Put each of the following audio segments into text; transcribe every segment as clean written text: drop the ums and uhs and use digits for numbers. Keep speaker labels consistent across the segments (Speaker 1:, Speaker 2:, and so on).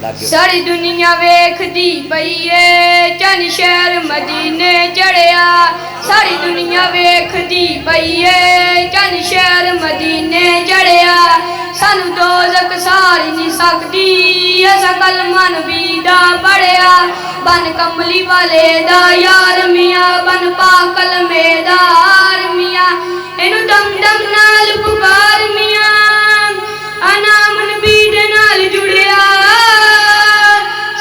Speaker 1: सारी दुनिया वेखदी पई है चन शहर मदीने चढ़िया सारी दुनिया वेखदी पई है चन शहर मदीने चढ़िया सानू दोज़ख सारी नहीं सकती असा कलमा नबी दा पढ़िया बन कमली वाले दा यार मियां बन पाक कलमे दा हार मियां इनू दम दम नाल पुकार मियां अनाम नबी दे नाल जुड़िया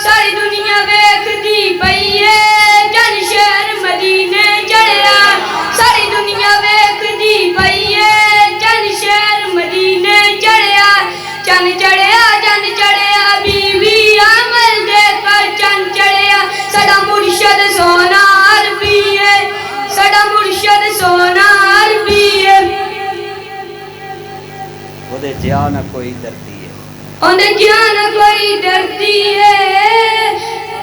Speaker 1: सारी दुनिया वेखदी पई है चन शहर मदीने चढ़िया सारी दुनिया वेखदी पई है चन शहर मदीने चढ़िया चन चढ़िया बीवी अमल दे कर चन चढ़िया सदा मुर्शद सोना अरबी है सदा मुर्शद सोना अरबी है
Speaker 2: ओदे जिया ना कोई डरती है
Speaker 1: ओदे जिया ना कोई डरती है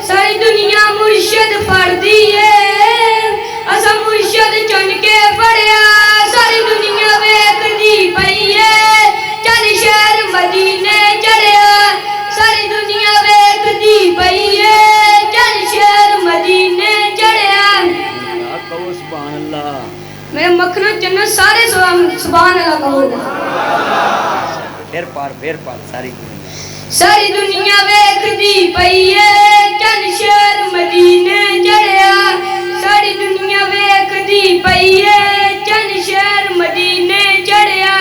Speaker 1: सारी दुनिया मुर्शद पढ़दी है असा मुर्शद चुन के पढ़िया सारी दुनिया वेखदी पई है चन शहर मदीने चढ़िया सारी दुनिया वेखदी पई है चन शहर मदीने चढ़िया
Speaker 2: कहो सुभान अल्लाह
Speaker 1: मेरे मखनो जन्नत सारे सुभान अल्लाह कहो
Speaker 2: फिर पार
Speaker 1: सारी दुनिया वेखदी पई है चन शहर मदीने चढ़िया सारी दुनिया वेखदी पई है चन शहर मदीने चढ़िया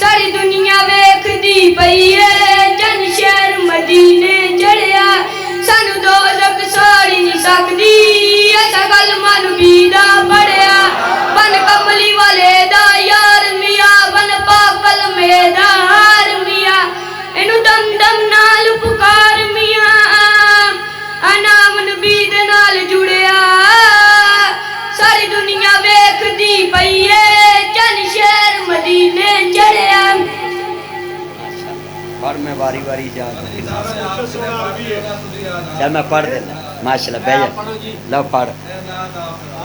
Speaker 1: सारी दुनिया वेखदी पई है चन शहर मदीने चढ़िया सानू दोज़ख साड़ी नहीं सकदी असा कलमा नबी दा पढ़िया बन कमली वाले दा यार मियां बन पाक कलमे दा हार मियां इनू दम दम नाल पुकार मियां अनाम नबी दे नाल जुड़िया सारी दुनिया वेखदी पई है चन शहर मदीने चढ़िया
Speaker 2: पर मैं बारी जा चल मैं पढ़ देना माशाल्लाह बह जा लो पढ़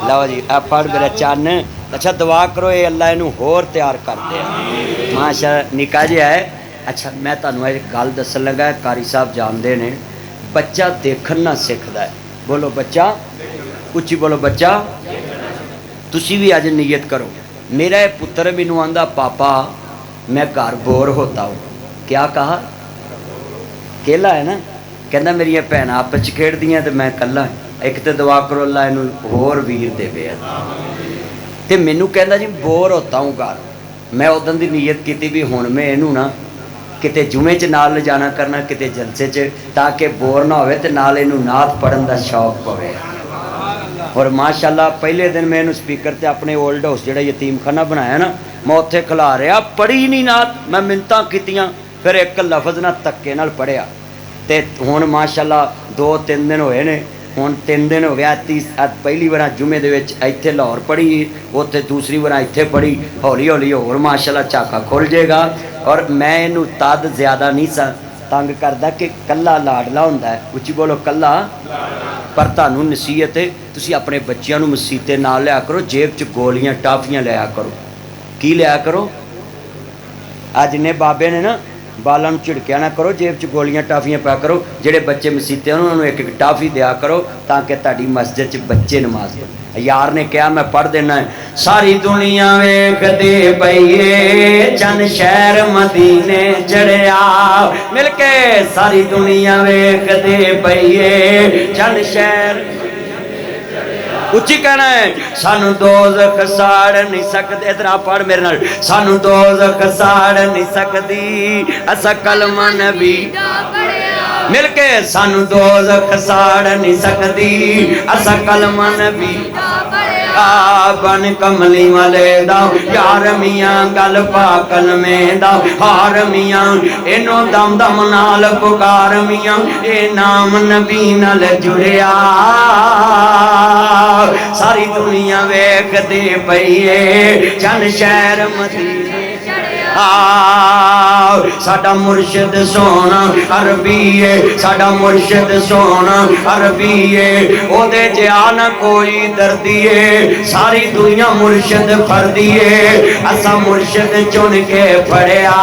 Speaker 2: लो जी आ पढ़ मेरा चन अच्छा दुआ करो ये अल्लाह इनू होर तैयार कर दे माशाल्लाह निका जिहा है अच्छा मैं तुहानू एक गल दसन लगा कारी साहब जानते ने बच्चा देखन ना सिखदा है बोलो बच्चा उच्ची बोलो बच्चा तुसी भी अज नीयत करो मेरा पुत्र मैनू आंदा पापा मैं घर बोर होता हूँ क्या कहा केला है ना कहना मेरिया भैन आपस च खेड़दियां तो मैं कला एक तो दुआ करो अल्लाह इनू होर वीर देवे ते मैनू कहना जी बोर होता हूँ घर मैं उदन की नीयत की भी हुण मैं इनू ना किते जुमे च नाल ले जाना करना किते जलसे च ताकि बोर ना होवे ते नाल इनू नात पढ़न दा शौक पवे और माशाल्लाह पहले दिन मैं इनू स्पीकर ते अपने ओल्ड हाउस जिहड़ा यतीमखाना बनाया ना मैं उत्थे खिला रहा पढ़ी नहीं नात मैं मिन्नतां कीतियां फिर एक लफज ना धक्के नाल पढ़िया ते हुण माशाल्लाह 2-3 दिन होए ने हुण 3 दिन हो गया पहली बार जुमे दे विच इत्थे लाहौर पढ़ी उत्थे दूसरी बार इत्थे पढ़ी हौली हौली होर माशाल्लाह झाका खुल जाएगा और मैं इनू तद ज़्यादा नहीं सा तंग करदा कि कल्ला लाडला हुंदा है उच्ची बोलो कल्ला पर तुहानू नसीहत है तुसी अपने बच्चियां नू मसीते नाल लिया करो जेब च गोलियां टाफियां लिया करो की लिया करो अज ने बाबे ने ना बालों झिड़किया ना करो जेब च गोलियां टाफियां पाया करो जेडे बच्चे मसीते उन्होंने एक एक टाफी दिया करो ताकि तुहाडी मस्जिद च बच्चे नमाज पढ़न यार ने कहा मैं पढ़ देना है सारी दुनिया वेखदी पई है चन शहर मदीने चढ़िया मिलके सारी दुनिया वेखदी पई है चन शहर उच्ची कहना है सानू दोज़ख साड़ नहीं सकदे इधर आ पढ़ मेरे नाल सानू दोज़ख साड़ नहीं सकदी असा कलमा नबी मिलके सानू दोज़ख साड़ नहीं सकदी असा कलमा नबी बन कमली वाले दा यार मियां गल पाकल में दा हार मियां इनो दम दम नाल पुकार मियां ए नाम नबी नाल जुड़िया सारी दुनिया वेखदी पई है चन शहर मदीने साडा मुर्शिद सोना अरबी है, साडा मुर्शिद सोना अरबी है, ओदे जान कोई दर्दी है, सारी दुनिया मुर्शिद फरदी है, असा मुर्शिद चुन के फड़िया,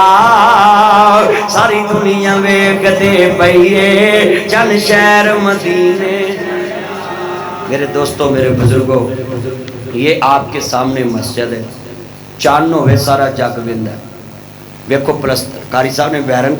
Speaker 2: सारी दुनिया वेखदे पई है चल शहर मदीने। मेरे दोस्तों, मेरे बुजुर्गों, ये आपके सामने मस्जिद है, चान होवे सारा जग विंदा। वेखो प्लस्तर कारी साहब ने बैरन